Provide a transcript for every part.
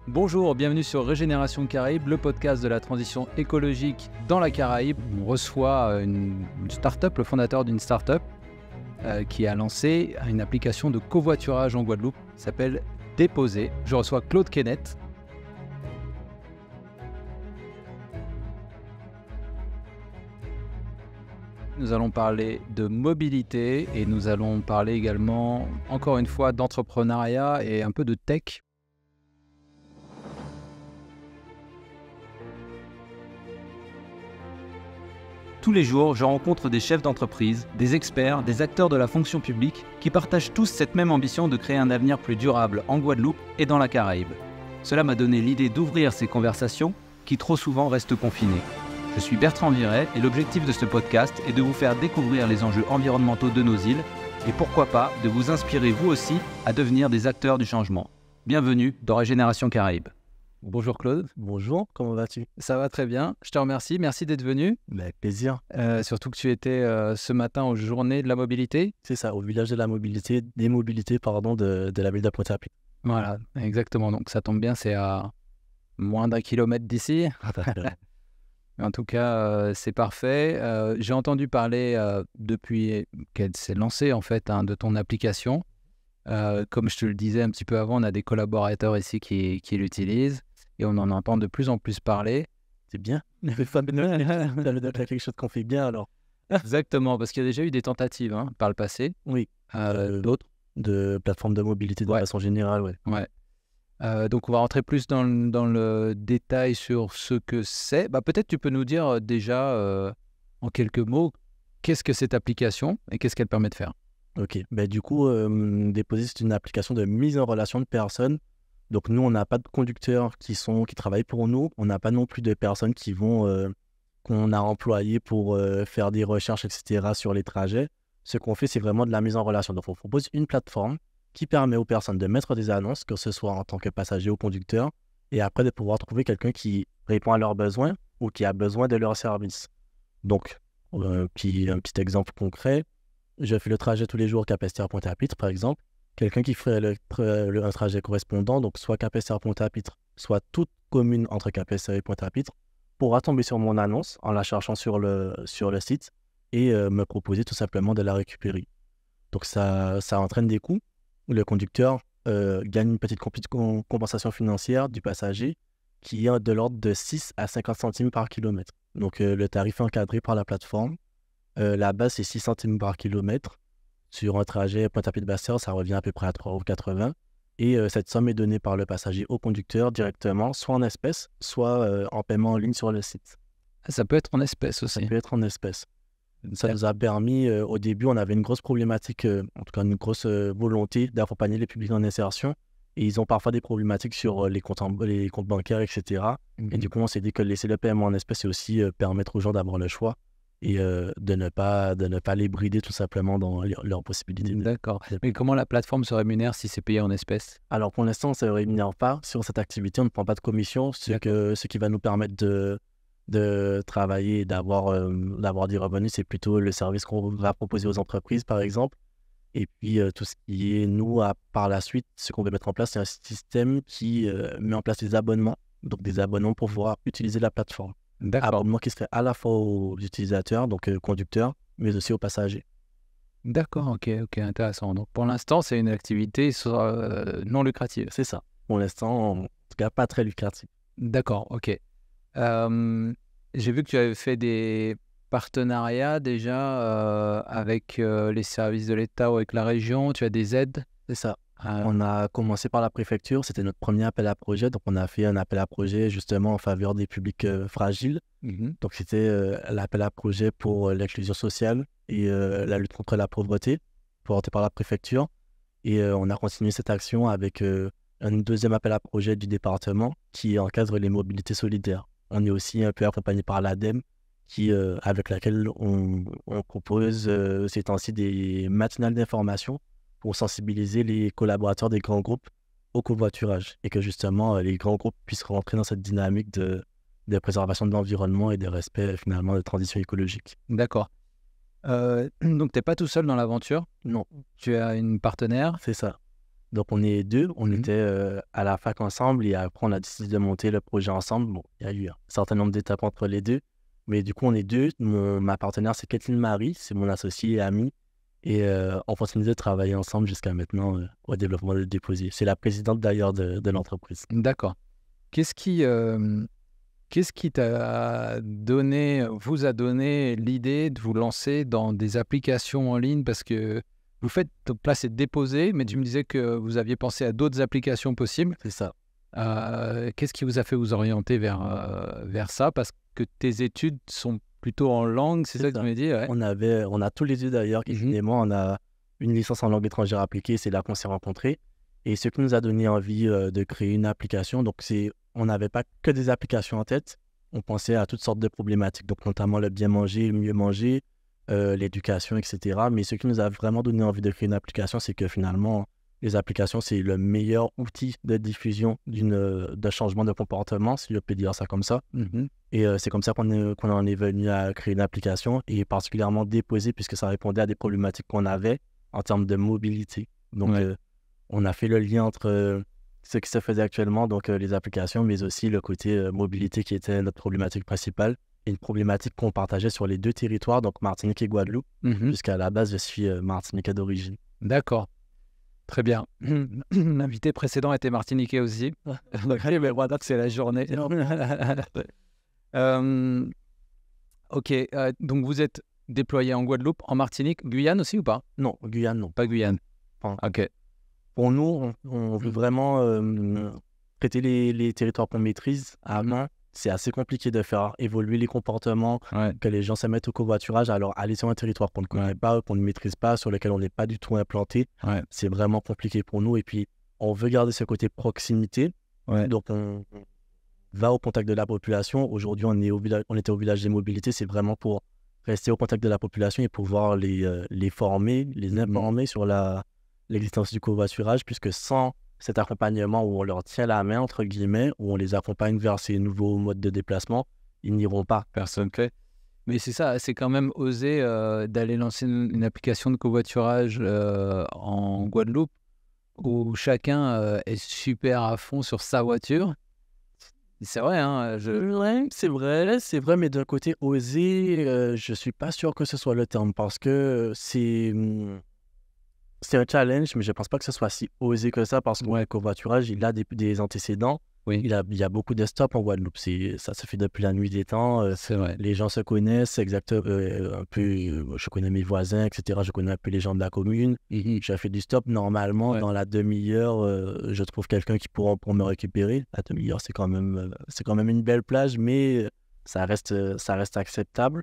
Bonjour, bienvenue sur Régénération Caraïbes, le podcast de la transition écologique dans la Caraïbe. On reçoit une start-up, le fondateur d'une start-up qui a lancé une application de covoiturage en Guadeloupe qui s'appelle Déposer. Je reçois Claude Kenneth. Nous allons parler de mobilité et nous allons parler également, encore une fois, d'entrepreneuriat et un peu de tech. Tous les jours, je rencontre des chefs d'entreprise, des experts, des acteurs de la fonction publique qui partagent tous cette même ambition de créer un avenir plus durable en Guadeloupe et dans la Caraïbe. Cela m'a donné l'idée d'ouvrir ces conversations qui trop souvent restent confinées. Je suis Bertrand Viret et l'objectif de ce podcast est de vous faire découvrir les enjeux environnementaux de nos îles et pourquoi pas de vous inspirer vous aussi à devenir des acteurs du changement. Bienvenue dans Régénération Caraïbes. Bonjour Claude. Bonjour, comment vas-tu? Ça va très bien, je te remercie, merci d'être venu. Avec plaisir. Surtout que tu étais ce matin aux journées de la mobilité. C'est ça, au village de la mobilité, des mobilités de la ville de Pointe-à-Pitre. Voilà, exactement, donc ça tombe bien, c'est à moins d'1 kilomètre d'ici. En tout cas, c'est parfait. J'ai entendu parler depuis qu'elle s'est lancée en fait de ton application. Comme je te le disais un petit peu avant, on a des collaborateurs ici qui l'utilisent et on en entend de plus en plus parler. C'est bien. Ça me donne quelque chose qu'on fait bien alors. Exactement, parce qu'il y a déjà eu des tentatives par le passé. Oui. D'autres de plateformes de mobilité de façon générale, ouais. Ouais. Donc on va rentrer plus dans le détail sur ce que c'est. Peut-être tu peux nous dire déjà en quelques mots qu'est-ce que cette application et qu'est-ce qu'elle permet de faire. Ok, du coup, Déposer, c'est une application de mise en relation de personnes. Donc nous, on n'a pas de conducteurs qui travaillent pour nous. On n'a pas non plus de personnes qu'on a employées pour faire des recherches, etc. sur les trajets. Ce qu'on fait, c'est vraiment de la mise en relation. Donc on propose une plateforme qui permet aux personnes de mettre des annonces, que ce soit en tant que passager ou conducteur, et après de pouvoir trouver quelqu'un qui répond à leurs besoins ou qui a besoin de leur service. Donc, un petit exemple concret. Je fais le trajet tous les jours Capesterre-Pointe-à-Pitre, par exemple. Quelqu'un qui ferait un trajet correspondant, donc soit Capesterre-Pointe-à-Pitre, soit toute commune entre Capesterre et Pointe-à-Pitre, pourra tomber sur mon annonce en la cherchant sur le site et me proposer tout simplement de la récupérer. Donc ça entraîne des coûts. Le conducteur gagne une petite compensation financière du passager qui est de l'ordre de 6 à 50 centimes par kilomètre. Donc le tarif est encadré par la plateforme. La base, c'est 6 centimes par kilomètre. Sur un trajet Pointe-à-Pitre-Basse-Terre, ça revient à peu près à 3,80 €. Et cette somme est donnée par le passager au conducteur directement, soit en espèces, soit en paiement en ligne sur le site. Ça peut être en espèces aussi. Ça peut être en espèces. Ça nous a permis, au début, on avait une grosse problématique, en tout cas une grosse volonté d'accompagner les publics en insertion. Et ils ont parfois des problématiques sur les comptes bancaires, etc. Et du coup, on s'est dit que laisser le paiement en espèces, c'est aussi permettre aux gens d'avoir le choix et de ne pas les brider tout simplement dans leurs possibilités. D'accord. Mais comment la plateforme se rémunère si c'est payé en espèces? Alors pour l'instant, on ne se rémunère pas sur cette activité, on ne prend pas de commission, ce qui va nous permettre de travailler et d'avoir des revenus, c'est plutôt le service qu'on va proposer aux entreprises, par exemple. Et puis tout ce qui est, par la suite, ce qu'on veut mettre en place, c'est un système qui met en place des abonnements, donc des abonnements pour pouvoir utiliser la plateforme. D'accord. Abonnement qui serait à la fois aux utilisateurs, donc conducteurs, mais aussi aux passagers. D'accord, ok, intéressant. Donc pour l'instant, c'est une activité non lucrative. C'est ça. Pour l'instant, en tout cas, pas très lucratif. D'accord, ok. J'ai vu que tu avais fait des partenariats déjà avec les services de l'État ou avec la région. Tu as des aides? C'est ça. On a commencé par la préfecture, c'était notre premier appel à projet. Donc, on a fait un appel à projet justement en faveur des publics fragiles. Donc, c'était l'appel à projet pour l'inclusion sociale et la lutte contre la pauvreté, porté par la préfecture. Et on a continué cette action avec un deuxième appel à projet du département qui encadre les mobilités solidaires. On est aussi un peu accompagné par l'ADEME, avec laquelle on propose ces temps-ci des matinales d'information pour sensibiliser les collaborateurs des grands groupes au covoiturage et que justement les grands groupes puissent rentrer dans cette dynamique de préservation de l'environnement et de respect finalement de transition écologique. D'accord. Donc tu n'es pas tout seul dans l'aventure? Non. Tu as une partenaire? C'est ça. Donc, on est deux. On était à la fac ensemble et après, on a décidé de monter le projet ensemble. Bon, il y a eu un certain nombre d'étapes entre les deux. Mais du coup, on est deux. Ma partenaire, c'est Kathleen Marie. C'est mon associée et amie. Et on continue de travailler ensemble jusqu'à maintenant au développement de Déposé. C'est la présidente d'ailleurs de l'entreprise. D'accord. Qu'est-ce qui vous a donné l'idée de vous lancer dans des applications en ligne? Parce que vous faites, donc là c'est Déposé, mais tu me disais que vous aviez pensé à d'autres applications possibles. C'est ça. Qu'est-ce qui vous a fait vous orienter vers ça? Parce que tes études sont plutôt en langue, c'est ça que tu m'as dit? Ouais. On a tous les deux d'ailleurs, Kevin et moi, on a une licence en langue étrangère appliquée, c'est là qu'on s'est rencontrés. Et ce qui nous a donné envie de créer une application, donc on n'avait pas que des applications en tête, on pensait à toutes sortes de problématiques, donc notamment le bien manger, le mieux manger, l'éducation, etc. Mais ce qui nous a vraiment donné envie de créer une application, c'est que finalement, les applications, c'est le meilleur outil de diffusion d'un changement de comportement, si je peux dire ça comme ça. Et c'est comme ça qu'on en est venu à créer une application et particulièrement Déposé puisque ça répondait à des problématiques qu'on avait en termes de mobilité. Donc, on a fait le lien entre ce qui se faisait actuellement, donc les applications, mais aussi le côté mobilité qui était notre problématique principale et une problématique qu'on partageait sur les deux territoires, donc Martinique et Guadeloupe, puisqu'à la base, je suis martiniquais d'origine. D'accord. Très bien. L'invité précédent était martiniquais aussi. Mais voilà, c'est la journée. Ok, donc vous êtes déployé en Guadeloupe, en Martinique, Guyane aussi ou pas? Non, Guyane, non. Pas Guyane. Enfin, ok. Pour nous, on veut vraiment traiter les territoires qu'on maîtrise à main. C'est assez compliqué de faire évoluer les comportements, que les gens se mettent au covoiturage. Alors, aller sur un territoire qu'on ne connaît pas, qu'on ne maîtrise pas, sur lequel on n'est pas du tout implanté, c'est vraiment compliqué pour nous. Et puis, on veut garder ce côté proximité. Donc, on va au contact de la population. Aujourd'hui, on était au village des mobilités. C'est vraiment pour rester au contact de la population et pouvoir les former, les informer sur l'existence du covoiturage, puisque sans cet accompagnement où on leur tient la main, entre guillemets, où on les accompagne vers ces nouveaux modes de déplacement, ils n'iront pas. Personne fait. Mais c'est ça, c'est quand même oser d'aller lancer une application de covoiturage en Guadeloupe où chacun est super à fond sur sa voiture. C'est vrai, hein. C'est vrai, mais d'un côté, oser, je suis pas sûr que ce soit le terme, parce que c'est un challenge, mais je pense pas que ce soit si osé que ça, parce que le covoiturage, il a des antécédents. Il y a beaucoup de stops en Guadeloupe. Ça se fait depuis la nuit des temps. C'est vrai. Les gens se connaissent un peu. Je connais mes voisins, etc. Je connais un peu les gens de la commune. Je fais du stop. Normalement, dans la demi-heure, je trouve quelqu'un qui pourra pour me récupérer. La demi-heure, c'est quand même une belle plage, mais ça reste acceptable.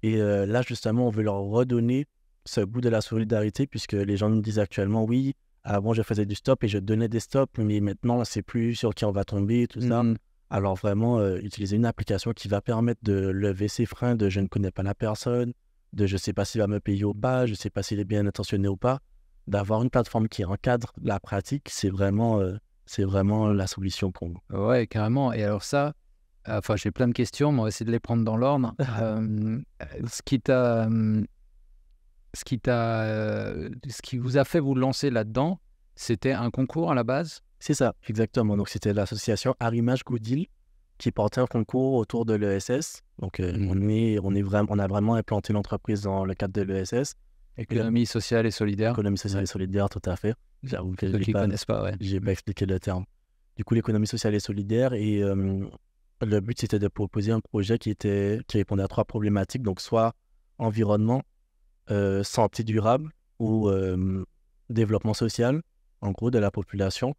Et là, justement, on veut leur redonner ce goût de la solidarité, puisque les gens nous disent actuellement, oui, avant je faisais du stop et je donnais des stops, mais maintenant c'est plus sur qui on va tomber, tout ça. Alors vraiment, utiliser une application qui va permettre de lever ses freins de je ne connais pas la personne, de je ne sais pas s'il va me payer ou pas, je ne sais pas s'il est bien intentionné ou pas, d'avoir une plateforme qui encadre la pratique, c'est vraiment la solution pour nous. Ouais, carrément. Et alors ça, j'ai plein de questions, mais on va essayer de les prendre dans l'ordre. Ce qui vous a fait vous lancer là-dedans, c'était un concours à la base? C'est ça, exactement. Donc, c'était l'association Arrimage Goodil qui portait un concours autour de l'ESS. Donc, on a vraiment implanté l'entreprise dans le cadre de l'ESS. Économie sociale et solidaire. Économie sociale et solidaire, tout à fait. J'avoue que ceux qui ne connaissent pas, j'ai pas expliqué le terme. Du coup, l'économie sociale et solidaire. Et le but, c'était de proposer un projet qui répondait à 3 problématiques. Donc, soit environnement, santé durable ou développement social, en gros, de la population.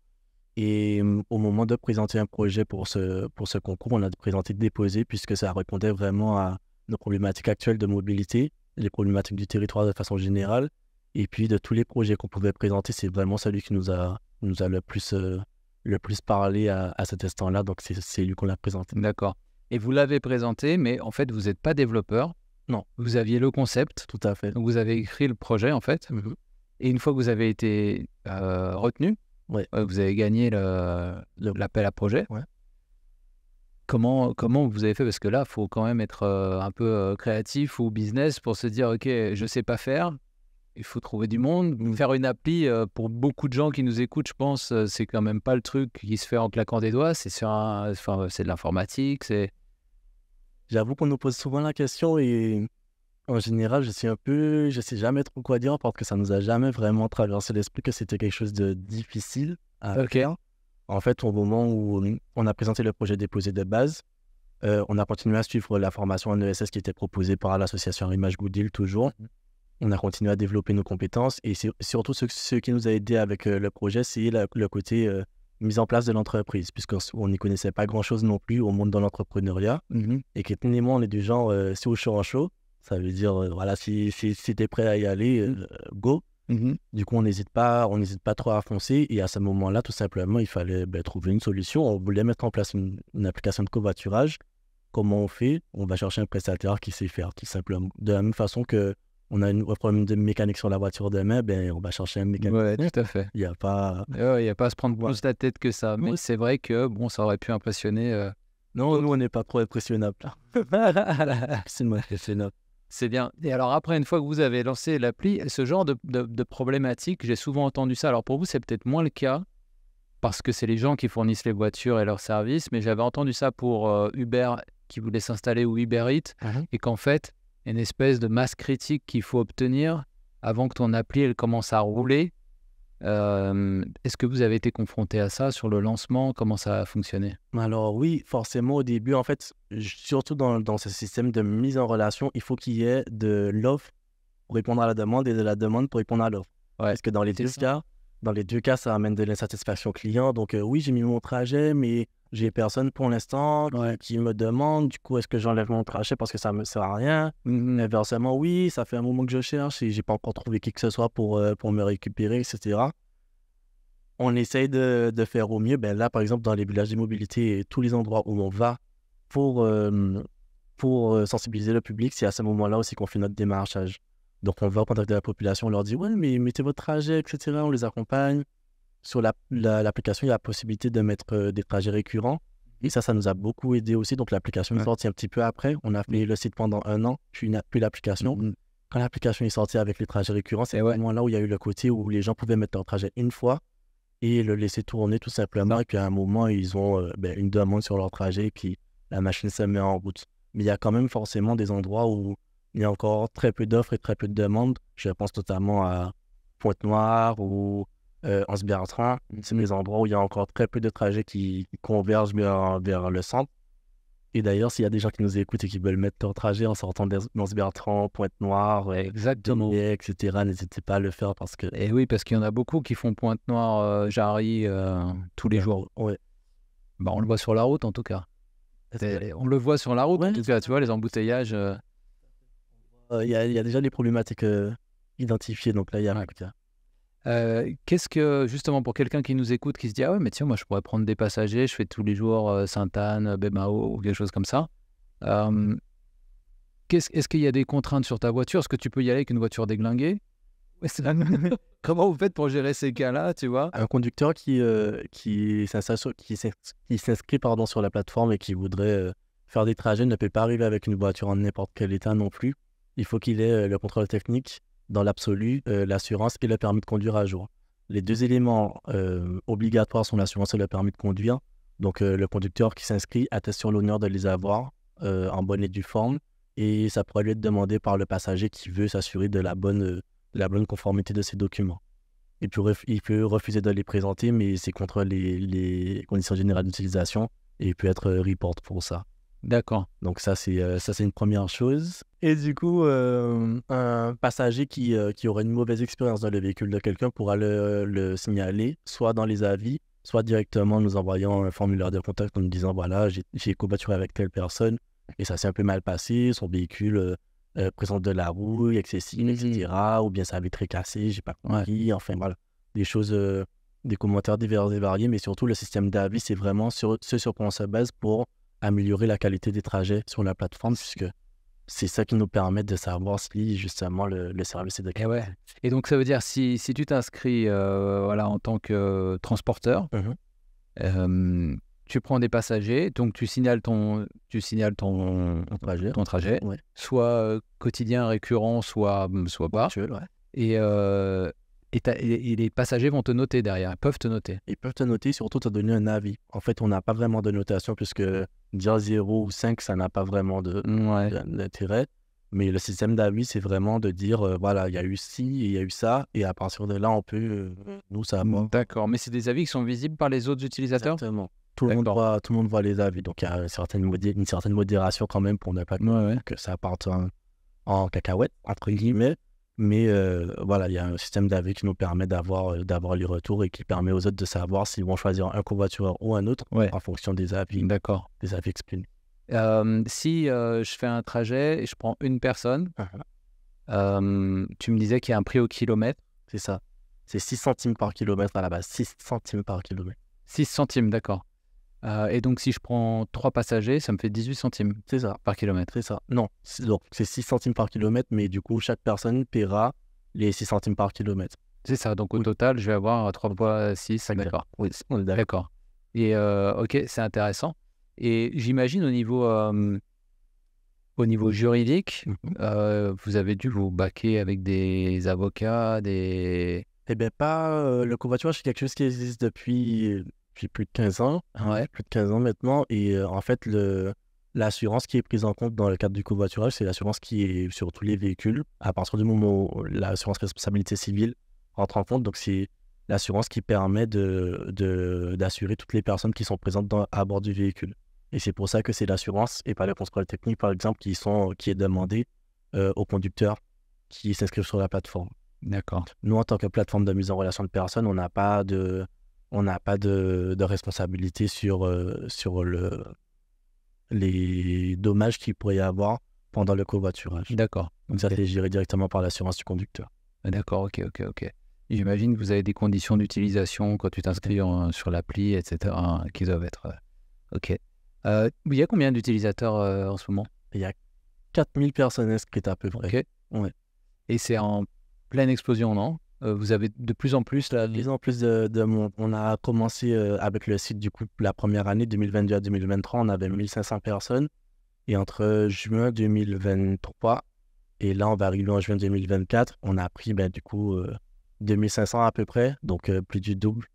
Et au moment de présenter un projet pour ce concours, on a présenté Déposé, puisque ça répondait vraiment à nos problématiques actuelles de mobilité, les problématiques du territoire de façon générale. Et puis, de tous les projets qu'on pouvait présenter, c'est vraiment celui qui nous a le plus parlé à cet instant-là. Donc, c'est lui qu'on l'a présenté. D'accord. Et vous l'avez présenté, mais en fait, vous n'êtes pas développeur. Non. Vous aviez le concept. Tout à fait. Donc, vous avez écrit le projet, en fait. Et une fois que vous avez été retenu, vous avez gagné l'appel à projet. Comment vous avez fait? Parce que là, il faut quand même être un peu créatif ou business pour se dire, OK, je ne sais pas faire. Il faut trouver du monde. Faire une appli, pour beaucoup de gens qui nous écoutent, je pense, c'est quand même pas le truc qui se fait en claquant des doigts. C'est c'est de l'informatique. J'avoue qu'on nous pose souvent la question et en général, je sais jamais trop quoi dire parce que ça nous a jamais vraiment traversé l'esprit que c'était quelque chose de difficile à faire. En fait, au moment où on a présenté le projet déposé de base, on a continué à suivre la formation en ESS qui était proposée par l'association Image Good Deal toujours. On a continué à développer nos compétences et c'est surtout ce qui nous a aidé avec le projet, c'est le côté mise en place de l'entreprise, puisqu'on n'y connaissait pas grand-chose non plus au monde de l'entrepreneuriat. Et Kétine et moi, on est du genre, si au chaud en chaud, ça veut dire, voilà, si tu es prêt à y aller, go. Du coup, on n'hésite pas trop à foncer. Et à ce moment-là, tout simplement, il fallait trouver une solution. On voulait mettre en place une application de covoiturage. Comment on fait? On va chercher un prestataire qui sait faire, tout simplement. De la même façon que on a un problème de mécanique sur la voiture demain, on va chercher un mécanique. Ouais, tout à fait. Il n'y a pas... Il y a pas à se prendre plus la tête que ça. Mais c'est vrai que bon, ça aurait pu impressionner. Non, nous, on n'est pas trop impressionnable. C'est impressionnable. C'est bien. Et alors après, une fois que vous avez lancé l'appli, ce genre de problématique, j'ai souvent entendu ça. Alors pour vous, c'est peut-être moins le cas, parce que c'est les gens qui fournissent les voitures et leurs services, mais j'avais entendu ça pour Uber qui voulait s'installer ou Uber Eats, et qu'en fait, une espèce de masse critique qu'il faut obtenir avant que ton appli elle commence à rouler. Est-ce que vous avez été confronté à ça sur le lancement? Comment ça a fonctionné? Alors oui, forcément au début, en fait, surtout dans ce système de mise en relation, il faut qu'il y ait de l'offre pour répondre à la demande et de la demande pour répondre à l'offre. Parce que dans les deux cas, ça amène de l'insatisfaction client. Donc oui, j'ai mis mon trajet, mais j'ai personne pour l'instant qui me demande, du coup, est-ce que j'enlève mon trajet parce que ça me sert à rien? Inversement, oui, ça fait un moment que je cherche et j'ai pas encore trouvé qui que ce soit pour me récupérer, etc. On essaye de faire au mieux. Là, par exemple, dans les villages de mobilité et tous les endroits où on va pour sensibiliser le public, c'est à ce moment-là aussi qu'on fait notre démarchage. Donc, on va contacter la population, on leur dit « Ouais, mais mettez votre trajet, etc. » On les accompagne. Sur l'application, il y a la possibilité de mettre des trajets récurrents. Et ça nous a beaucoup aidé aussi. Donc, l'application est sortie un petit peu après. On a fait le site pendant 1 an, puis l'application. Quand l'application est sortie avec les trajets récurrents, c'est vraiment là où il y a eu le côté où les gens pouvaient mettre leur trajet une fois et le laisser tourner tout simplement. Et puis, à un moment, ils ont une demande sur leur trajet et puis la machine se met en route. Mais il y a quand même forcément des endroits où il y a encore très peu d'offres et très peu de demandes. Je pense notamment à Pointe-Noire ou Anse-Bertrand. C'est des endroits où il y a encore très peu de trajets qui convergent vers le centre. Et d'ailleurs, s'il y a des gens qui nous écoutent et qui veulent mettre leur trajet en sortant d'Anse-Bertrand, Pointe-Noire, etc., n'hésitez pas à le faire parce que... Et oui, parce qu'il y en a beaucoup qui font Pointe-Noire, Jarry tous les jours. Ouais. On le voit sur la route en tout cas. On le voit sur la route en tout cas, tu vois, les embouteillages. Il y a déjà des problématiques identifiées, donc là, il y a un cas. Qu'est-ce que, justement, pour quelqu'un qui nous écoute, qui se dit « Ah ouais, mais tiens, moi, je pourrais prendre des passagers, je fais tous les jours Sainte-Anne, Bémao, ou quelque chose comme ça. » Est-ce qu'il y a des contraintes sur ta voiture? Est-ce que tu peux y aller avec une voiture déglinguée? Comment vous faites pour gérer ces cas-là, tu vois? Un conducteur qui s'inscrit sur la plateforme et qui voudrait faire des trajets ne peut pas arriver avec une voiture en n'importe quel état non plus. Il faut qu'il ait le contrôle technique, dans l'absolu, l'assurance et le permis de conduire à jour. Les 2 éléments obligatoires sont l'assurance et le permis de conduire. Donc, le conducteur qui s'inscrit atteste sur l'honneur de les avoir en bonne et due forme. Et ça pourrait lui être demandé par le passager qui veut s'assurer de la bonne conformité de ses documents. Il peut refuser de les présenter, mais c'est contre les conditions générales d'utilisation et il peut être report pour ça. D'accord. Donc ça, c'est une première chose. Et du coup, un passager qui aurait une mauvaise expérience dans le véhicule de quelqu'un pourra le signaler, soit dans les avis, soit directement en nous envoyant un formulaire de contact en nous disant « Voilà, j'ai covoituré avec telle personne et ça s'est un peu mal passé, son véhicule présente de la rouille excessive, etc. Ou bien sa vitre est cassée, j'ai pas compris. » Enfin, voilà, des choses, des commentaires divers et variés, mais surtout le système d'avis, c'est vraiment ce sur quoi on se base pour améliorer la qualité des trajets sur la plateforme, puisque c'est ça qui nous permet de savoir si justement le service est de qualité. Et donc ça veut dire si tu t'inscris en tant que transporteur, tu prends des passagers, donc tu signales ton trajet, soit quotidien récurrent, soit pas. Et les passagers vont te noter derrière, ils peuvent te noter. Ils peuvent te noter, surtout te donner un avis. En fait, on n'a pas vraiment de notation puisque dire 0 ou 5, ça n'a pas vraiment d'intérêt. Mais le système d'avis, c'est vraiment de dire, voilà, il y a eu ci et il y a eu ça. Et à partir de là, on peut, nous, ça va. D'accord, mais c'est des avis qui sont visibles par les autres utilisateurs? Exactement. Tout le monde voit les avis. Donc, il y a une certaine modération quand même pour ne pas que ça parte en cacahuète, entre guillemets. Mais voilà, il y a un système d'avis qui nous permet d'avoir les retours et qui permet aux autres de savoir s'ils vont choisir un covoitureur ou un autre en fonction des avis. D'accord. Des avis exprimés. Si je fais un trajet et je prends une personne, tu me disais qu'il y a un prix au kilomètre. C'est ça. C'est 6 centimes par kilomètre à la base. 6 centimes par kilomètre. 6 centimes, d'accord. Et donc, si je prends 3 passagers, ça me fait 18 centimes par kilomètre. C'est ça. Non, donc c'est 6 centimes par kilomètre, mais du coup, chaque personne paiera les 6 centimes par kilomètre. C'est ça. Donc, au total, je vais avoir 3 fois 6. D'accord. Oui, on est d'accord. Et OK, c'est intéressant. Et j'imagine au niveau juridique, vous avez dû vous baquer avec des avocats, des... Eh bien, pas... le covoiturage, c'est quelque chose qui existe depuis plus de 15 ans. Plus de 15 ans maintenant. Et en fait, l'assurance qui est prise en compte dans le cadre du covoiturage, c'est l'assurance qui est sur tous les véhicules. À partir du moment où l'assurance responsabilité civile rentre en compte, donc c'est l'assurance qui permet d'assurer toutes les personnes qui sont présentes à bord du véhicule. Et c'est pour ça que c'est l'assurance et pas le contrôle technique, par exemple, qui est demandé aux conducteurs qui s'inscrivent sur la plateforme. D'accord. Nous, en tant que plateforme de mise en relation de personnes, on n'a pas de responsabilité sur les dommages qu'il pourrait y avoir pendant le covoiturage. D'accord. Donc ça, c'est géré directement par l'assurance du conducteur. D'accord, ok. J'imagine que vous avez des conditions d'utilisation quand tu t'inscris sur l'appli, etc., qui doivent être... Ok. Il y a combien d'utilisateurs en ce moment? Il y a 4000 personnes inscrites à peu près. Ok. Ouais. Et c'est en pleine explosion, non? Vous avez de plus en plus là. De plus en plus de monde. On a commencé avec le site, du coup, la première année, 2022 à 2023, on avait 1500 personnes. Et entre juin 2023 et là, on va arriver en juin 2024, on a pris, du coup, 2500 à peu près, donc plus du double.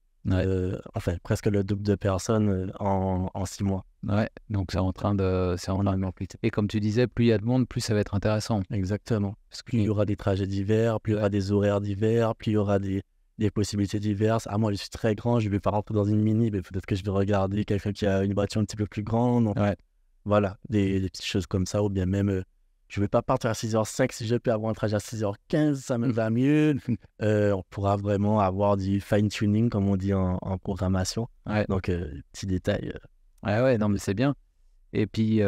Enfin, presque le double de personnes en 6 mois. Ouais, donc c'est en train de monter. Et comme tu disais, plus il y a de monde, plus ça va être intéressant. Exactement. Parce qu'il y aura des trajets divers, plus il y aura des horaires divers, plus il y aura des possibilités diverses. Ah, moi, je suis très grand, je ne vais pas rentrer dans une mini, mais peut-être que je vais regarder quelqu'un qui a une voiture un petit peu plus grande. Ouais. Voilà, des petites choses comme ça, ou bien même... je ne vais pas partir à 6h05, si je peux avoir un trajet à 6h15, ça me va mieux. On pourra vraiment avoir du fine-tuning, comme on dit en programmation. Ouais. Donc, petit détail. Ouais, non, mais c'est bien. Et puis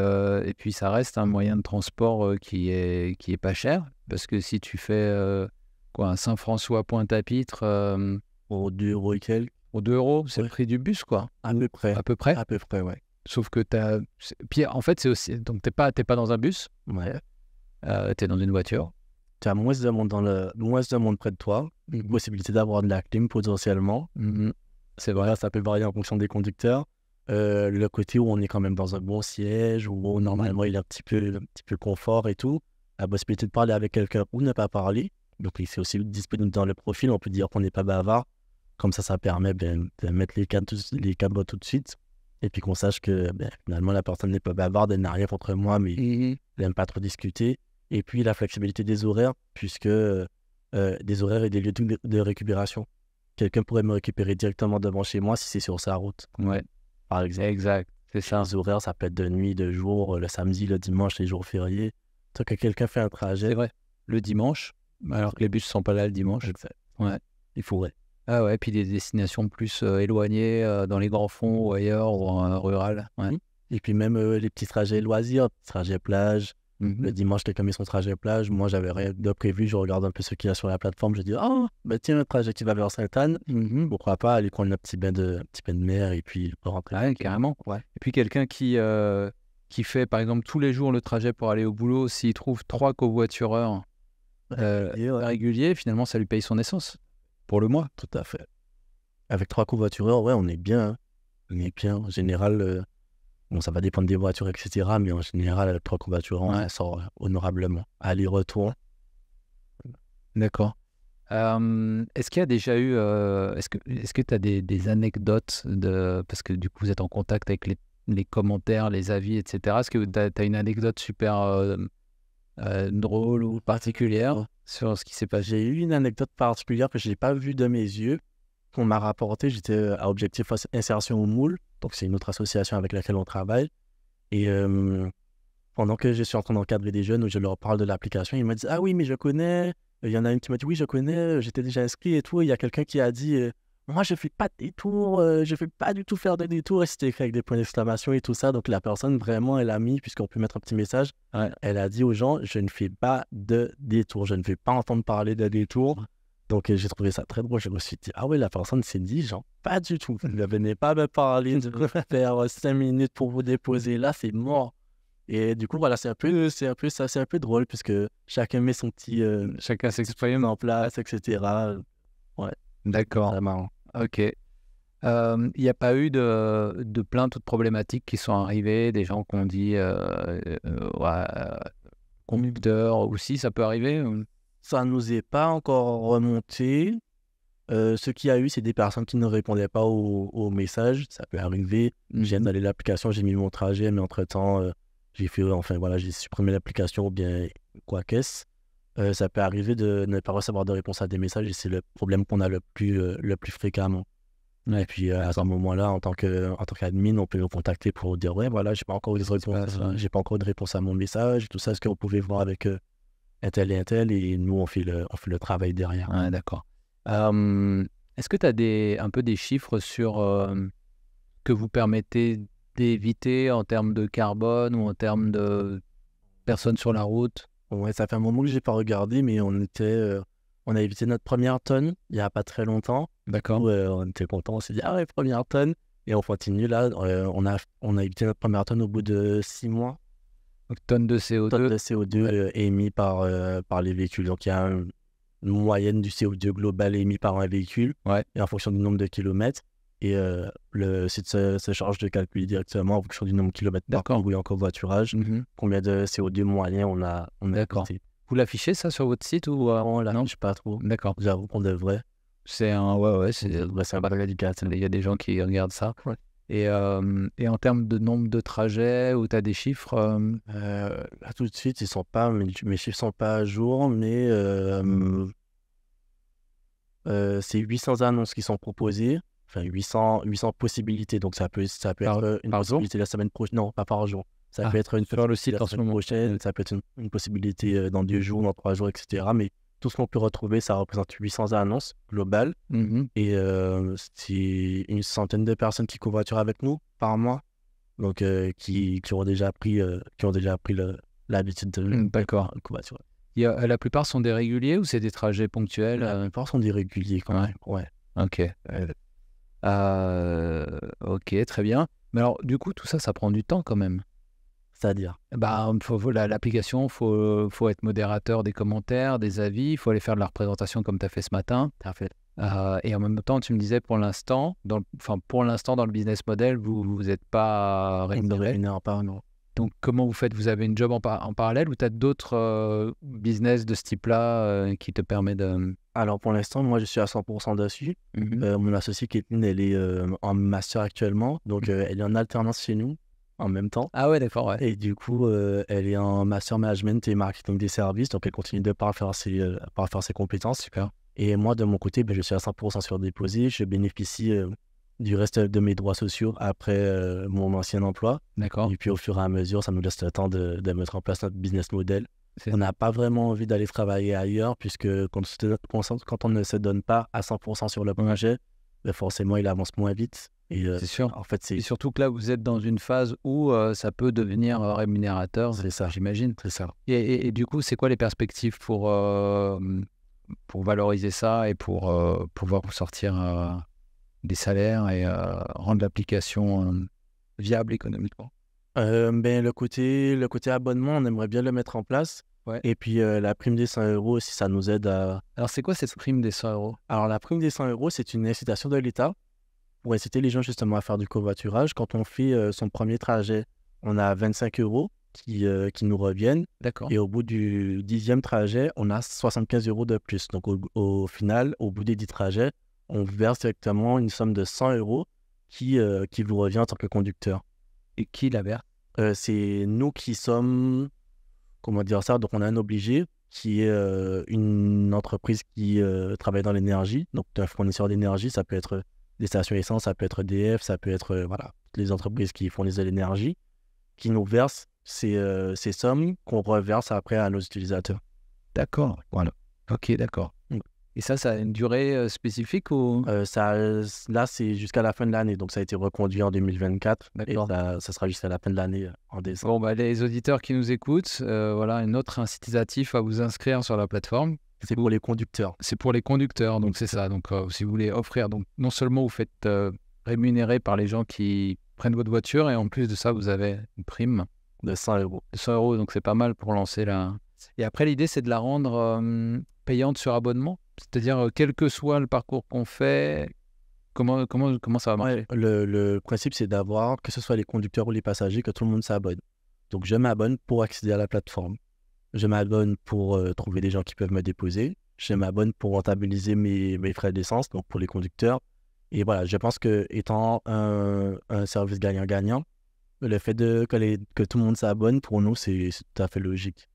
ça reste un moyen de transport qui est pas cher, parce que si tu fais un Saint-François Pointe-à-Pitre... Aux 2 € et quelques. Aux 2 €, c'est le prix du bus, quoi. À peu près. À peu près, ouais. Sauf que puis en fait, c'est aussi... Donc, t'es pas dans un bus. Ouais. T'es dans une voiture. Tu as moins de monde près de toi. Une possibilité d'avoir de la clim potentiellement. C'est vrai, ça peut varier en fonction des conducteurs. Le côté où on est quand même dans un bon siège, où normalement il y a un petit peu confort et tout. La possibilité de parler avec quelqu'un ou ne pas parler. Donc, c'est aussi disponible dans le profil. On peut dire qu'on n'est pas bavard. Comme ça permet de mettre les câbles tout de suite. Et puis qu'on sache que finalement la personne n'est pas bavarde, elle n'a rien contre moi, mais elle n'aime pas trop discuter. Et puis la flexibilité des horaires, puisque des horaires et des lieux de récupération. Quelqu'un pourrait me récupérer directement devant chez moi si c'est sur sa route. Ouais. Par exemple. Exact, c'est ça. Les horaires, ça peut être de nuit, de jour, le samedi, le dimanche, les jours fériés. Tant que quelqu'un fait un trajet. C'est vrai. Le dimanche, alors que les bus ne sont pas là le dimanche. Exact. Ouais. Il faudrait. Ah ouais, puis des destinations plus éloignées, dans les grands fonds ou ailleurs, ou en rural. Ouais. Et puis même les petits trajets loisirs, trajets plage. Le dimanche, quelqu'un met son trajet plage. Moi, j'avais rien de prévu. Je regarde un peu ce qu'il y a sur la plateforme. Je dis, tiens, un trajet qui va vers Sainte-Anne. Pourquoi pas aller prendre un petit bain de mer et puis rentrer. Ouais, carrément. Ouais. Et puis quelqu'un qui fait, par exemple, tous les jours le trajet pour aller au boulot, s'il trouve 3 covoitureurs réguliers, finalement, ça lui paye son essence pour le mois. Tout à fait. Avec 3 covoitureurs, ouais, on est bien. On est bien. En général... Bon, ça va dépendre des voitures, etc. Mais en général, avec 3 covoiturants, ça sort honorablement. Aller-retour. D'accord. Est-ce qu'il y a déjà eu, est-ce que tu as des anecdotes parce que du coup vous êtes en contact avec les commentaires, les avis, etc. Est-ce que tu as une anecdote super drôle ou particulière sur ce qui s'est passé? J'ai eu une anecdote particulière que je n'ai pas vue de mes yeux, qu'on m'a rapporté. J'étais à Objectif Insertion au Moule, donc c'est une autre association avec laquelle on travaille. Et pendant que je suis en train d'encadrer des jeunes où je leur parle de l'application, ils me disent: «Ah oui, mais je connais». Il y en a une qui m'a dit: «Oui, je connais, j'étais déjà inscrit et tout». Il y a quelqu'un qui a dit: «Moi, je fais pas de détours, je fais pas du tout faire de détours». Et c'était écrit avec des points d'exclamation et tout ça. Donc la personne, vraiment, elle a mis, puisqu'on peut mettre un petit message, Ouais. elle a dit aux gens: «Je ne fais pas de détours, je ne vais pas entendre parler de détours». Donc j'ai trouvé ça très drôle. Je me suis dit: «Ah ouais, la personne s'est dit, genre, pas du tout. Ne venez pas me parler de faire 5 minutes pour vous déposer. Là, c'est mort». Et du coup, voilà, c'est un peu ça, c'est un peu drôle puisque chacun met son petit Chacun truc s'exprime. en place, etc. Ouais, D'accord. c'est marrant. Ok. Il n'y a pas eu de plaintes ou de problématiques qui sont arrivées, des gens qui ont dit ouais, conducteur, ou si ça peut arriver Ça nous est pas encore remonté. Ce qu'il y a eu, c'est des personnes qui ne répondaient pas aux messages. Ça peut arriver. J'ai installé l'application, j'ai mis mon trajet, mais entre-temps, j'ai supprimé l'application ou bien quoi qu'est-ce. Ça peut arriver de ne pas recevoir de réponse à des messages et c'est le problème qu'on a le plus fréquemment. Ouais. Et puis à ce moment-là, en tant qu'admin, on peut nous contacter pour dire: «Ouais, voilà, j'ai pas encore eu de réponse, j'ai pas encore eu de réponse à mon message et tout ça. Est-ce que vous pouvez voir avec un tel et un tel?» Et nous, on fait le travail derrière. Ouais, d'accord. Est-ce que tu as un peu des chiffres sur que vous permettez d'éviter en termes de carbone ou en termes de personnes sur la route? Ouais, ça fait un moment que j'ai pas regardé, mais on a évité notre première tonne il y a pas très longtemps. D'accord. On était contents, on s'est dit: «Ah ouais, première tonne», et on continue là. On a évité notre première tonne au bout de 6 mois. Donc, tonnes de Tonne CO2. de CO2 émis par les véhicules. Donc il y a une moyenne du CO2 global émis par un véhicule, Ouais. et en fonction du nombre de kilomètres. Et le site se charge de calculer directement en fonction du nombre de kilomètres parcourus en covoiturage, combien de CO2 moyen on a D'accord. évité. Vous l'affichez ça sur votre site ou On non? l'affiche pas trop. D'accord. J'avoue qu'on devrait. C'est un ouais, c'est C'est un bel indicateur. il y a des gens qui regardent ça. Ouais. Et en termes de nombre de trajets, où tu as des chiffres Là tout de suite, mes chiffres sont pas à jour, mais c'est 800 annonces qui sont proposées, enfin 800 possibilités. Donc ça peut être une par jour? possibilité la semaine prochaine. Non, pas par jour. Ça peut être une sur le possibilité site la en ce semaine moment. prochaine, ça peut être une possibilité dans 2 jours, dans 3 jours, etc. Mais tout ce qu'on peut retrouver, ça représente 800 annonces globales. Et c'est une centaine de personnes qui covoiturent avec nous par mois. Donc qui ont déjà pris l'habitude de D'accord. covoiturer. La plupart sont des réguliers ou c'est des trajets ponctuels? La plupart sont des réguliers quand même. Ouais. Ok. Ok, très bien. Mais alors, du coup, tout ça, ça prend du temps quand même. C'est-à-dire? Bah, l'application, faut être modérateur des commentaires, des avis, il faut aller faire de la représentation comme tu as fait ce matin. Parfait. Et en même temps, tu me disais pour l'instant, dans le business model, vous n'êtes pas rémunéré. Pas, non. Donc, comment vous faites? Vous avez une job en parallèle ou tu as d'autres business de ce type-là qui te permet de... Alors pour l'instant, moi je suis à 100% dessus. Mon associée Caitlin, elle est en master actuellement, donc elle est en alternance chez nous en même temps. Ah ouais, d'accord, ouais. Et du coup, elle est en master management et marketing des services, donc elle continue de parfaire ses compétences. Super. Et moi, de mon côté, je suis à 100% sur Déposé. Je bénéficie du reste de mes droits sociaux après mon ancien emploi. D'accord. Et puis, au fur et à mesure, ça nous laisse le temps de mettre en place notre business model. On n'a pas vraiment envie d'aller travailler ailleurs, puisque quand on ne se donne pas à 100% sur le projet, forcément, il avance moins vite. Et c'est sûr. En fait, Et surtout que là, vous êtes dans une phase où ça peut devenir rémunérateur. C'est ça. J'imagine. C'est ça. Et du coup, c'est quoi les perspectives pour valoriser ça et pour pouvoir vous sortir des salaires et rendre l'application viable économiquement? Le côté abonnement, on aimerait bien le mettre en place. Ouais. Et puis la prime des 100 € aussi, ça nous aide à... Alors, c'est quoi cette prime des 100 €? Alors la prime des 100 €, c'est une incitation de l'État pour inciter les gens justement à faire du covoiturage. Quand on fait son premier trajet, on a 25 €. qui nous reviennent. D'accord. Et au bout du 10e trajet, on a 75 € de plus. Donc au final, au bout des 10 trajets, on verse directement une somme de 100 € qui vous revient en tant que conducteur. Et qui la verse? C'est nous qui sommes, comment dire ça, donc on a un obligé qui est une entreprise qui travaille dans l'énergie, donc un fournisseur d'énergie, ça peut être des stations essence, ça peut être EDF, ça peut être voilà, les entreprises qui fournissent de l'énergie, qui nous versent ces sommes qu'on reverse après à nos utilisateurs. D'accord. Voilà. Ok, d'accord. Et ça a une durée spécifique ou... Là, c'est jusqu'à la fin de l'année, donc ça a été reconduit en 2024 et D'accord. ça sera jusqu'à la fin de l'année en décembre. Bon, les auditeurs qui nous écoutent, voilà, un autre incitatif à vous inscrire sur la plateforme. C'est pour les conducteurs. C'est pour les conducteurs, donc c'est ça. Donc, si vous voulez offrir, donc non seulement vous faites rémunérer par les gens qui prennent votre voiture, et en plus de ça, vous avez une prime De 100 €. de 100 €, donc c'est pas mal pour lancer la... Et après, l'idée, c'est de la rendre payante sur abonnement, c'est-à-dire quel que soit le parcours qu'on fait, comment ça va marcher? Ouais, le principe, c'est d'avoir, que ce soit les conducteurs ou les passagers, que tout le monde s'abonne. Donc, je m'abonne pour accéder à la plateforme. Je m'abonne pour trouver des gens qui peuvent me déposer. Je m'abonne pour rentabiliser mes frais d'essence, donc pour les conducteurs. Et voilà, je pense que étant un service gagnant-gagnant, le fait que tout le monde s'abonne, pour nous, c'est tout à fait logique.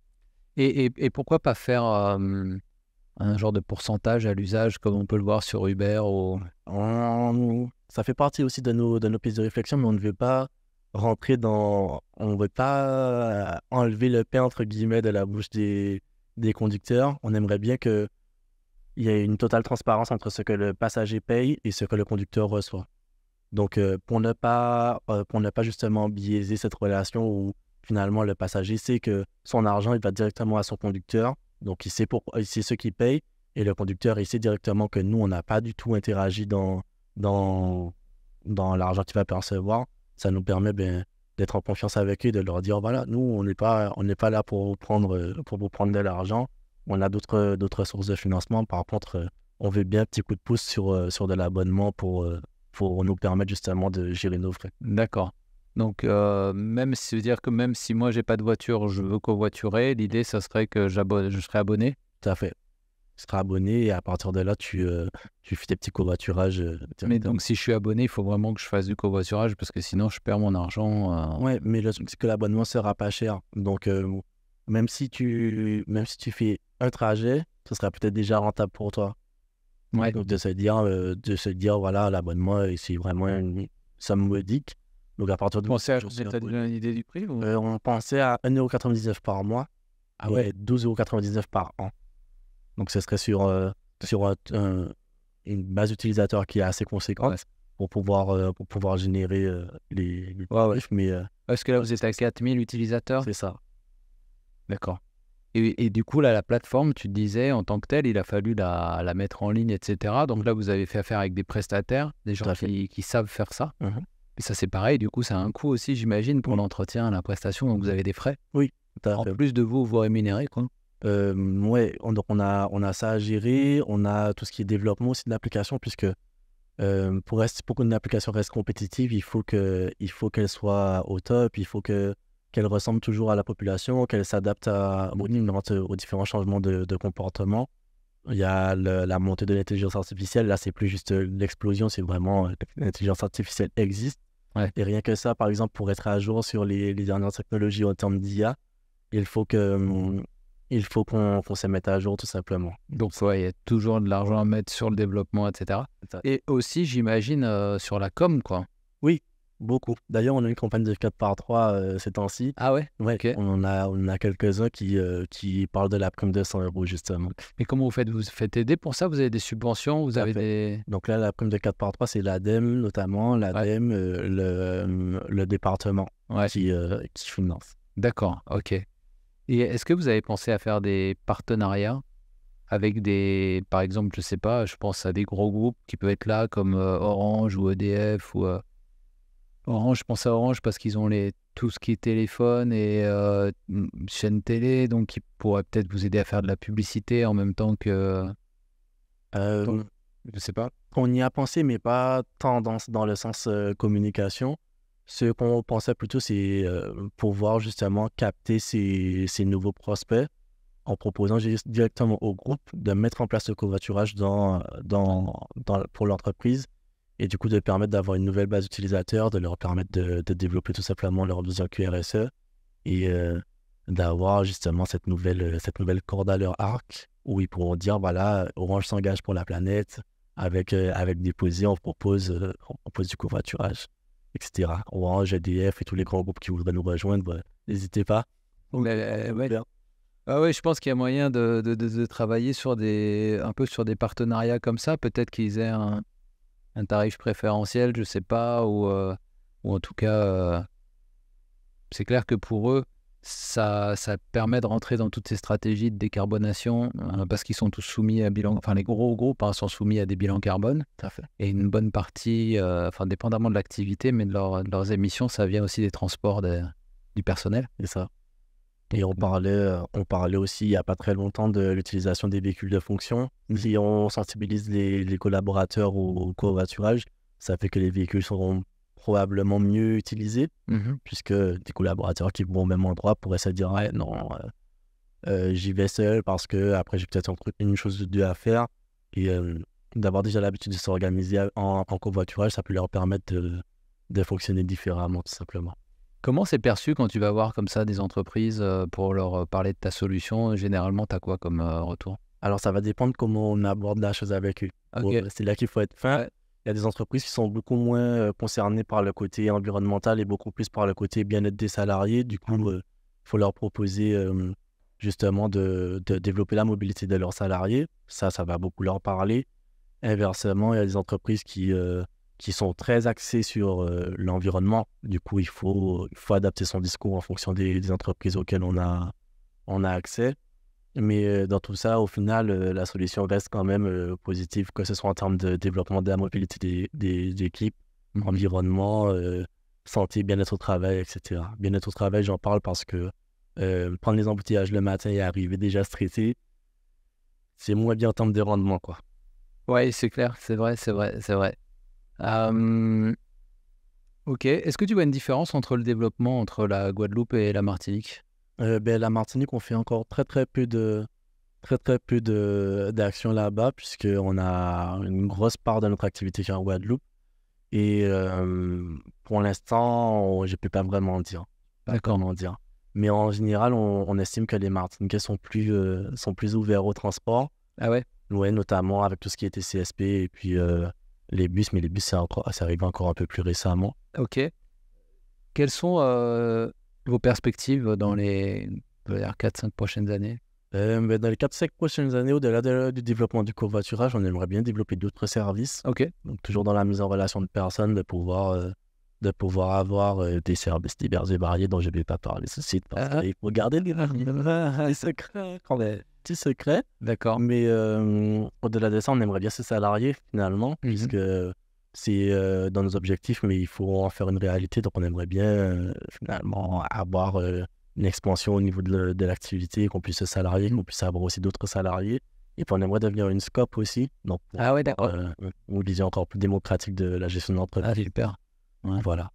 Et pourquoi pas faire un genre de pourcentage à l'usage comme on peut le voir sur Uber ou... Ça fait partie aussi de nos pistes de réflexion, mais on ne veut pas on ne veut pas enlever le pain, entre guillemets, de la bouche des conducteurs. On aimerait bien qu'il y ait une totale transparence entre ce que le passager paye et ce que le conducteur reçoit. Donc, pour ne pas justement biaiser cette relation où finalement le passager sait que son argent, il va directement à son conducteur. Donc, il sait ce qu'il paye, et le conducteur, il sait directement que nous, on n'a pas du tout interagi dans l'argent qu'il va percevoir. Ça nous permet d'être en confiance avec eux, de leur dire, voilà, nous, on n'est pas là pour vous prendre de l'argent. On a d'autres sources de financement. Par contre, on veut bien un petit coup de pouce sur de l'abonnement pour nous permettre justement de gérer nos frais. D'accord. Donc, même si, ça veut dire que même si moi, j'ai pas de voiture, je veux covoiturer, l'idée, ça serait que je serais abonné. Tout à fait. Tu seras abonné et à partir de là, tu fais tes petits covoiturages Mais directement. donc, si je suis abonné, il faut vraiment que je fasse du covoiturage parce que sinon, je perds mon argent. Ouais, mais le truc, c'est que l'abonnement sera pas cher. Donc, même si tu fais un trajet, ce sera peut-être déjà rentable pour toi. Ouais. Donc, de se dire, voilà, l'abonnement, c'est vraiment une somme modique. Donc, à partir de... Vous pensez à combien? T'as déjà une idée du prix ou... on pensait à 1,99 € par mois Ah ouais. et 12,99 € par an. Donc, ce serait sur une base utilisateur qui est assez conséquente pour pouvoir générer les tarifs. Mais Parce que là, vous êtes à 4000 utilisateurs. c'est ça. D'accord. Et du coup, là, la plateforme, tu te disais, en tant que telle, il a fallu la mettre en ligne, etc. Donc là, vous avez fait affaire avec des prestataires, des gens qui savent faire ça. Et ça, c'est pareil. Du coup, ça a un coût aussi, j'imagine, pour l'entretien, la prestation. Donc, vous avez des frais. Oui, tout à En fait. plus de vous rémunérez, quoi. Ouais, donc on a ça à gérer. On a tout ce qui est développement aussi de l'application, puisque pour qu'une application reste compétitive, il faut qu'elle soit au top, il faut qu'elle ressemble toujours à la population, qu'elle s'adapte aux différents changements de comportement. Il y a la montée de l'intelligence artificielle. Là, c'est plus juste l'explosion, c'est vraiment l'intelligence artificielle existe. Ouais. Et rien que ça, par exemple, pour être à jour sur les dernières technologies en termes d'IA, il faut qu'on se mette à jour tout simplement. Donc, il y a toujours de l'argent à mettre sur le développement, etc. Et aussi, j'imagine, sur la com, quoi. Oui, beaucoup. D'ailleurs, on a une campagne de 4x3 ces temps-ci. Ah ouais? Ouais, Ok. on a quelques-uns qui parlent de la prime de 100 € justement. Et comment vous faites? Vous faites aider pour ça? Vous avez des subventions? Vous avez des... Donc là, la prime de 4x3, c'est l'ADEME notamment, l'ADEME, le département qui finance. D'accord, ok. Et est-ce que vous avez pensé à faire des partenariats avec par exemple, je sais pas, je pense à des gros groupes qui peuvent être là comme Orange ou EDF ou Orange, je pense à Orange parce qu'ils ont tout ce qui est téléphone et chaîne télé, donc ils pourraient peut-être vous aider à faire de la publicité en même temps que... je sais pas. On y a pensé, mais pas tant dans le sens communication. Ce qu'on pensait plutôt, c'est pouvoir justement capter ces nouveaux prospects en proposant directement au groupe de mettre en place le covoiturage pour l'entreprise et du coup de permettre d'avoir une nouvelle base d'utilisateurs, de leur permettre de développer tout simplement leur deuxième QRSE et d'avoir justement cette nouvelle corde à leur arc où ils pourront dire voilà, Orange s'engage pour la planète avec Déposé, on propose du covoiturage, etc. Orange, EDF et tous les grands groupes qui voudraient nous rejoindre, n'hésitez pas. Ouais. Ah ouais, je pense qu'il y a moyen de travailler un peu sur des partenariats comme ça. Peut-être qu'ils aient un tarif préférentiel, je sais pas, ou en tout cas, c'est clair que pour eux, ça permet de rentrer dans toutes ces stratégies de décarbonation parce qu'ils sont tous soumis à bilan, enfin les gros groupes sont soumis à des bilans carbone. Tout à fait. Et une bonne partie, dépendamment de l'activité, mais de leurs émissions, ça vient aussi des transports du personnel. C'est ça. Et on parlait aussi il n'y a pas très longtemps de l'utilisation des véhicules de fonction. Si on sensibilise les collaborateurs au covoiturage, ça fait que les véhicules seront probablement mieux utilisés, puisque des collaborateurs qui vont au même endroit pourraient se dire ouais, non, j'y vais seul parce que après j'ai peut-être une chose ou deux à faire. Et d'avoir déjà l'habitude de s'organiser en covoiturage, ça peut leur permettre de fonctionner différemment, tout simplement. Comment c'est perçu quand tu vas voir comme ça des entreprises pour leur parler de ta solution? Généralement, tu as quoi comme retour? Alors, ça va dépendre comment on aborde la chose avec eux. Okay. C'est là qu'il faut être fin. Ouais. Il y a des entreprises qui sont beaucoup moins concernées par le côté environnemental et beaucoup plus par le côté bien-être des salariés. Du coup, il faut leur proposer justement de développer la mobilité de leurs salariés. Ça va beaucoup leur parler. Inversement, il y a des entreprises qui sont très axées sur l'environnement. Du coup, il faut adapter son discours en fonction des entreprises auxquelles on a accès. Mais dans tout ça, au final, la solution reste quand même positive, que ce soit en termes de développement de la mobilité des équipes, environnement, santé, bien-être au travail, etc. Bien-être au travail, j'en parle parce que prendre les embouteillages le matin et arriver déjà stressé, c'est moins bien en termes de rendement, quoi. Oui, c'est clair, c'est vrai. Ok, est-ce que tu vois une différence entre le développement entre la Guadeloupe et la Martinique? La Martinique, on fait encore très peu d'actions là-bas, puisqu'on a une grosse part de notre activité qui est en Guadeloupe. Et pour l'instant, je ne peux pas vraiment dire. D'accord. Mais en général, on estime que les Martiniquais sont plus ouverts au transport. Ah ouais? Ouais, notamment avec tout ce qui était CSP et puis les bus. Mais les bus, ça arrive encore un peu plus récemment. Ok. Quelles sont vos perspectives dans les 4-5 prochaines années? Dans les 4-5 prochaines années, au-delà du développement du covoiturage, on aimerait bien développer d'autres services. Ok. Donc, toujours dans la mise en relation de personnes, de pouvoir avoir des services divers et variés dont je ne vais pas parler ceci parce qu'il faut garder les secrets. Petits secrets. D'accord. Mais au-delà de ça, on aimerait bien se salarier finalement, puisque c'est dans nos objectifs, mais il faut en faire une réalité. Donc, on aimerait bien finalement avoir une expansion au niveau de l'activité, qu'on puisse se salarier, qu'on puisse avoir aussi d'autres salariés. Et puis, on aimerait devenir une SCOP aussi. Donc, ah ouais, d'accord. Une vision encore plus démocratique de la gestion de l'entreprise. Ah, super. Ouais. Voilà.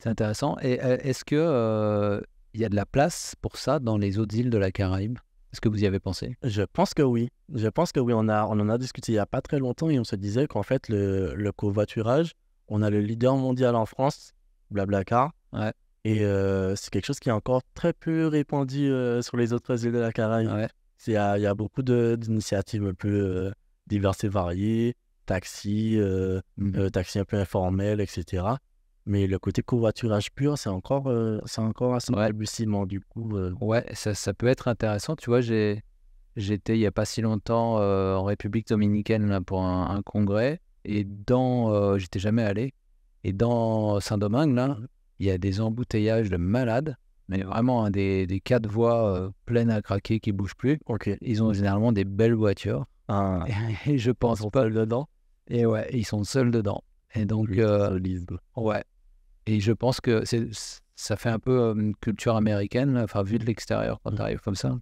C'est intéressant. Et est-ce que il y a de la place pour ça dans les autres îles de la Caraïbe? Est-ce que vous y avez pensé? Je pense que oui. On en a discuté il n'y a pas très longtemps et on se disait qu'en fait, le covoiturage, on a le leader mondial en France, Blablacar. Ouais. Et c'est quelque chose qui est encore très peu répandu sur les autres îles de la Caraïbe. Ouais. Il y a beaucoup d'initiatives un peu diverses et variées, taxis un peu informels, etc. Mais le côté covoiturage pur, c'est encore assez balbutiement du coup. Ouais, ça peut être intéressant. Tu vois, j'étais il n'y a pas si longtemps en République dominicaine là, pour un congrès. Et j'étais jamais allé. Et dans Saint-Domingue, là, il y a des embouteillages de malades. Mais vraiment, des 4 voies pleines à craquer qui ne bougent plus. Okay. Ils ont généralement des belles voitures. Et je pense ils sont pas dedans. Et ouais, ils sont seuls dedans. Et donc, ouais. Et je pense que ça fait un peu une culture américaine, enfin, vu de l'extérieur, quand tu arrives comme ça.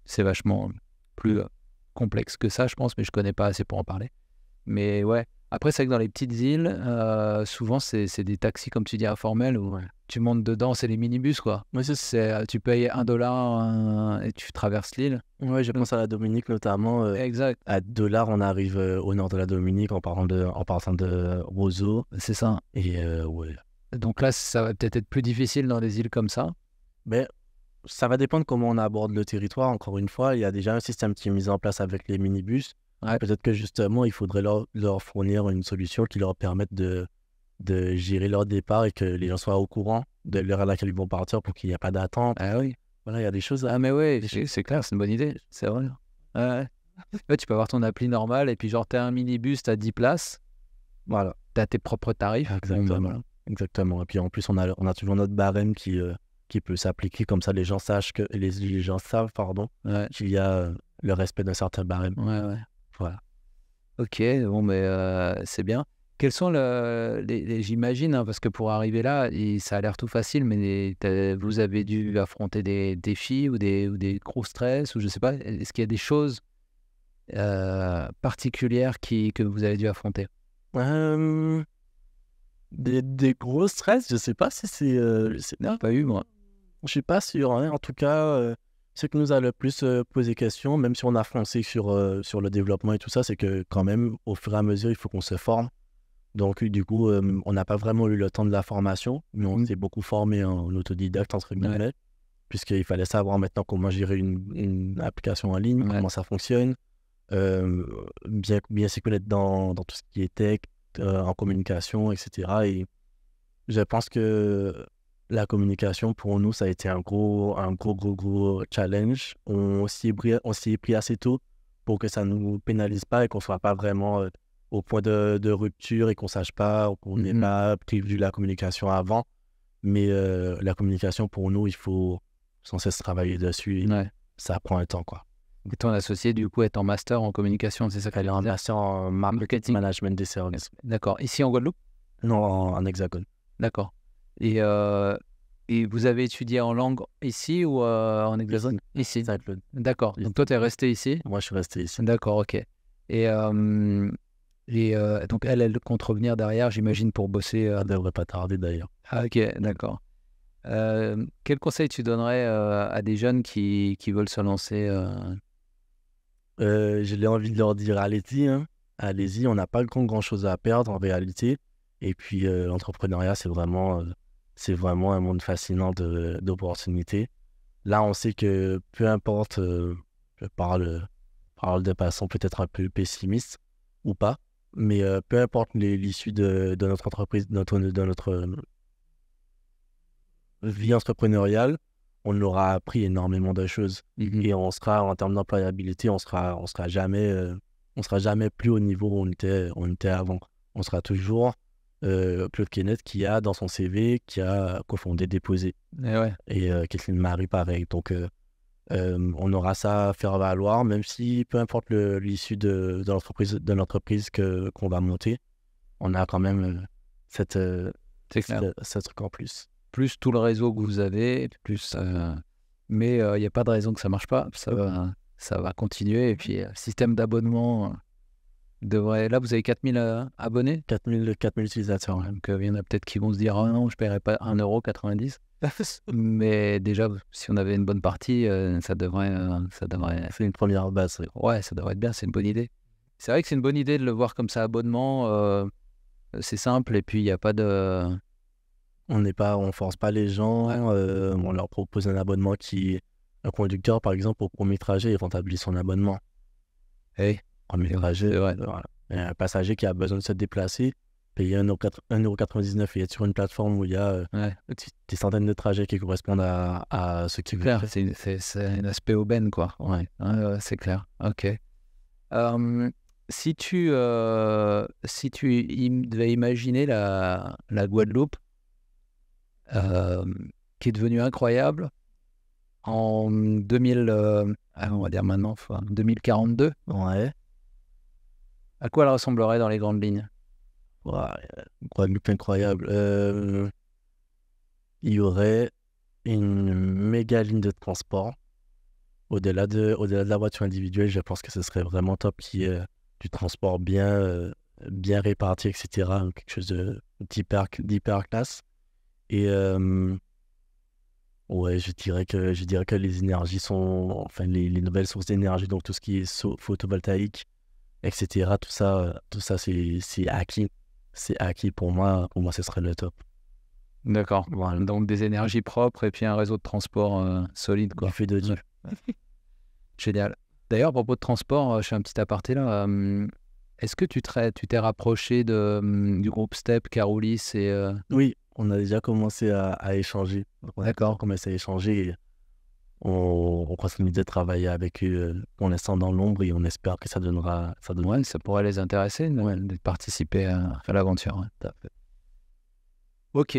C'est vachement plus complexe que ça, je pense, mais je connais pas assez pour en parler. Mais ouais. Après, c'est vrai que dans les petites îles, souvent, c'est des taxis, comme tu dis, informels, où tu montes dedans, c'est les minibus, quoi. Oui, Tu payes $1 et tu traverses l'île. ouais, je pense à la Dominique notamment. Exact, À $, on arrive au nord de la Dominique en partant de Roseau. c'est ça. Et ouais. Donc là, ça va peut-être être plus difficile dans des îles comme ça. Mais ça va dépendre comment on aborde le territoire. Encore une fois, il y a déjà un système qui est mis en place avec les minibus. Ouais. Peut-être que justement, il faudrait leur fournir une solution qui leur permette de gérer leur départ et que les gens soient au courant de l'heure à laquelle ils vont partir pour qu'il n'y ait pas d'attente. Ah oui. Voilà, il y a des choses. Ah mais oui, c'est clair, c'est une bonne idée, c'est vrai. Ouais. Ouais, tu peux avoir ton appli normale et puis genre t'as un minibus, t'as 10 places, Voilà, t'as tes propres tarifs. exactement. Voilà. Exactement. Et puis en plus, on a toujours notre barème qui peut s'appliquer. Comme ça, les gens savent, Ouais, qu'il y a le respect d'un certain barème. ouais. Voilà. Ok, bon, mais c'est bien. Quels sont j'imagine, hein, parce que pour arriver là, ça a l'air tout facile, mais vous avez dû affronter des défis ou des gros stress, ou je sais pas, est-ce qu'il y a des choses particulières que vous avez dû affronter? Des gros stress, je sais pas si Non, pas eu, moi. je suis pas sûr, hein. En tout cas, ce qui nous a le plus posé question, même si on a foncé sur le développement et tout ça, c'est que quand même, au fur et à mesure, il faut qu'on se forme. Donc, du coup, on n'a pas vraiment eu le temps de la formation, mais on s'est beaucoup formé en autodidacte, entre guillemets, puisqu'il fallait savoir maintenant comment gérer une application en ligne, comment ça fonctionne, bien s'y connaître dans tout ce qui est tech, en communication, etc. Et je pense que la communication, pour nous, ça a été un gros challenge. On s'y est pris assez tôt pour que ça ne nous pénalise pas et qu'on ne soit pas vraiment au point de rupture et qu'on ne sache pas, qu'on n'ait pas prévu la communication avant. Mais la communication, pour nous, il faut sans cesse travailler dessus. Et ça prend un temps, quoi. Et ton associé, du coup, est en master en communication, c'est ça qu'elle est en master en marketing management des services. D'accord. Ici en Guadeloupe? Non, en Hexagone. D'accord. Et vous avez étudié en langue ici ou en Hexagone? Ici. D'accord. Donc toi, tu es resté ici? Moi, je suis resté ici. D'accord, ok. Et donc elle compte revenir derrière, j'imagine, pour bosser. Elle devrait pas tarder d'ailleurs. Ah, ok, d'accord. Quel conseil tu donnerais à des jeunes qui veulent se lancer J'ai envie de leur dire, allez-y, hein. Allez-y, on n'a pas grand chose à perdre en réalité. Et puis l'entrepreneuriat, c'est vraiment un monde fascinant d'opportunités. Là, on sait que peu importe, je parle de façon peut-être un peu pessimiste ou pas, mais peu importe l'issue de notre entreprise, de notre vie entrepreneuriale, on aura appris énormément de choses. Et on sera, en termes d'employabilité, on sera jamais plus au niveau où on était avant. On sera toujours Claude Kenneth qui a dans son CV, qui a cofondé Déposé. Et Kathleen Marie, pareil. Donc, on aura ça à faire valoir, même si peu importe l'issue de l'entreprise qu'on va monter, on a quand même cette truc en plus. Plus tout le réseau que vous avez, plus, mais il n'y a pas de raison que ça ne marche pas. Ça va continuer. Et puis, système d'abonnement devrait... Là, vous avez 4000 abonnés? 4000 utilisateurs. Donc, il y en a peut-être qui vont se dire « Ah non, je ne paierai pas 1,90 €. » Mais déjà, si on avait une bonne partie, ça devrait... C'est une première base. Ouais, ça devrait être bien. C'est une bonne idée. C'est vrai que c'est une bonne idée de le voir comme ça, abonnement. C'est simple et puis il n'y a pas de... On force pas les gens, on leur propose un abonnement un conducteur, par exemple, au premier trajet, il rentabilise son abonnement. Premier trajet, voilà. Un passager qui a besoin de se déplacer, payer 1,99 € et être sur une plateforme où il y a des centaines de trajets qui correspondent à ce qui... Clair, c'est un aspect aubaine, quoi. Ouais, c'est clair. Ok. Si tu devais imaginer la Guadeloupe, qui est devenue incroyable en 2000, on va dire maintenant, 2042. Ouais. À quoi elle ressemblerait dans les grandes lignes? Guadeloupe incroyable. Il y aurait une méga ligne de transport. Au-delà de la voiture individuelle, je pense que ce serait vraiment top qu'il y ait du transport bien bien réparties, etc. Donc, quelque chose d'hyper classe. Et ouais, je dirais que les énergies sont, enfin les nouvelles sources d'énergie, donc tout ce qui est photovoltaïque, etc. Tout ça c'est acquis. C'est acquis pour moi. Pour moi, ce serait le top. D'accord. Voilà. Donc des énergies propres et puis un réseo de transport solide, quoi. Du fait de Dieu. Génial. D'ailleurs, à propos de transport, je fais un petit aparté là. Est-ce que tu t'es rapproché du groupe STEP, Caroulis et Oui, on a déjà commencé à échanger. D'accord. On a commencé à échanger. Et on continue de travailler avec eux pour l'instant dans l'ombre et on espère que ça donnera. Ouais, ça pourrait les intéresser de participer à l'aventure. Ouais. Tout à fait. Ok,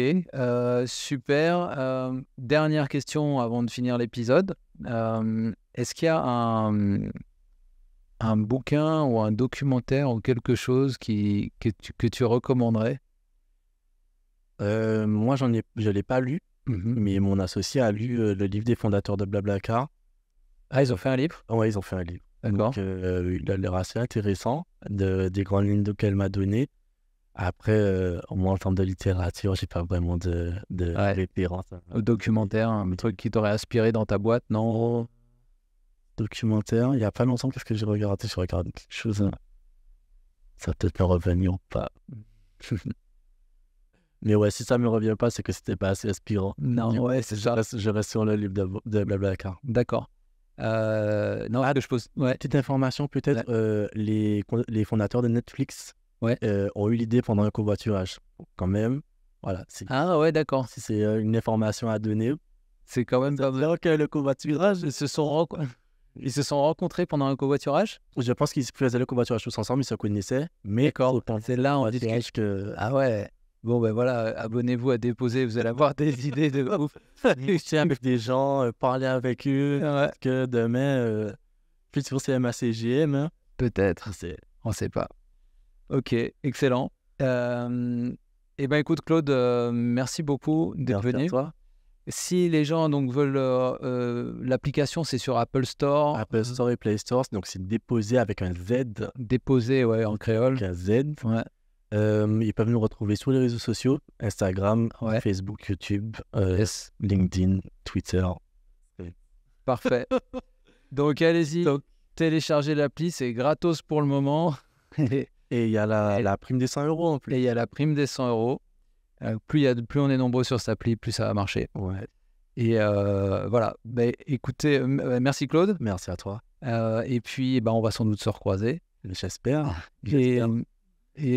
super. Dernière question avant de finir l'épisode. Est-ce qu'il y a un bouquin ou un documentaire ou quelque chose que tu recommanderais? Moi, je l'ai pas lu, mais mon associé a lu le livre des fondateurs de Blablacar. Ah, ils ont fait un livre? Ouais, ils ont fait un livre. D'accord. Donc, il a l'air assez intéressant, des grandes lignes qu'elle m'a données. Après, moi, en termes de littérature, j'ai pas vraiment de référence. Au documentaire, un truc qui t'aurait inspiré dans ta boîte, non? Documentaire, il y a pas longtemps, qu'est-ce que j'ai regardé? Je regarde quelque chose. Ça va peut-être me revenir ou pas. Mais ouais, si ça me revient pas, c'est que c'était pas assez inspirant. Non, ouais, c'est ça. Je reste sur le livre de Blablacar. D'accord. Non, que je pose. Ouais. Petite information peut-être, les fondateurs de Netflix Ouais. ont eu l'idée pendant un covoiturage. Quand même, voilà. Ah ouais, d'accord. Si c'est une information à donner, c'est quand même pas vrai que le covoiturage, Ils se sont rencontrés pendant un covoiturage? je pense qu'ils faisaient le covoiturage tous ensemble, ils se connaissaient, mais D'accord. C'est là on dit que ah ouais. Bon ben voilà, abonnez-vous à Déposer, vous allez avoir des idées de ouf. discuter avec des gens, parler avec eux, Ouais. que demain, futur CMA-CGM, hein. Peut-être, on sait pas. Ok, excellent. Eh ben écoute Claude, merci beaucoup d'être Merci à venu. toi. Si les gens donc veulent l'application, c'est sur Apple Store. Apple Store et Play Store, donc c'est Déposer avec un Z. Déposer, ouais, en créole. Avec un Z. Ouais. Ils peuvent nous retrouver sur les réseaux sociaux, Instagram, Ouais. Facebook, YouTube, Yes. LinkedIn, Twitter. Parfait. Donc allez-y, téléchargez l'appli, c'est gratos pour le moment. Et il y a la prime des 100 € en plus. Et il y a la prime des 100 €. Plus on est nombreux sur cette appli, plus ça va marcher. Ouais. Et voilà. Écoutez, merci Claude. Merci à toi. Et puis, on va sans doute se recroiser. J'espère. Et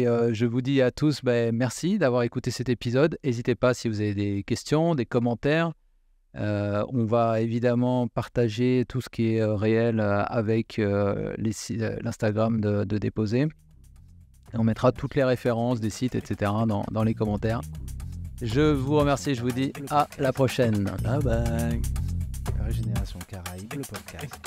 je vous dis à tous, merci d'avoir écouté cet épisode. N'hésitez pas si vous avez des questions, des commentaires. On va évidemment partager tout ce qui est réel avec l'Instagram de Déposer. Et on mettra toutes les références des sites, etc. dans les commentaires. Je vous remercie, je vous dis à la prochaine. Bye bye. Régénération Caraïbe, le podcast.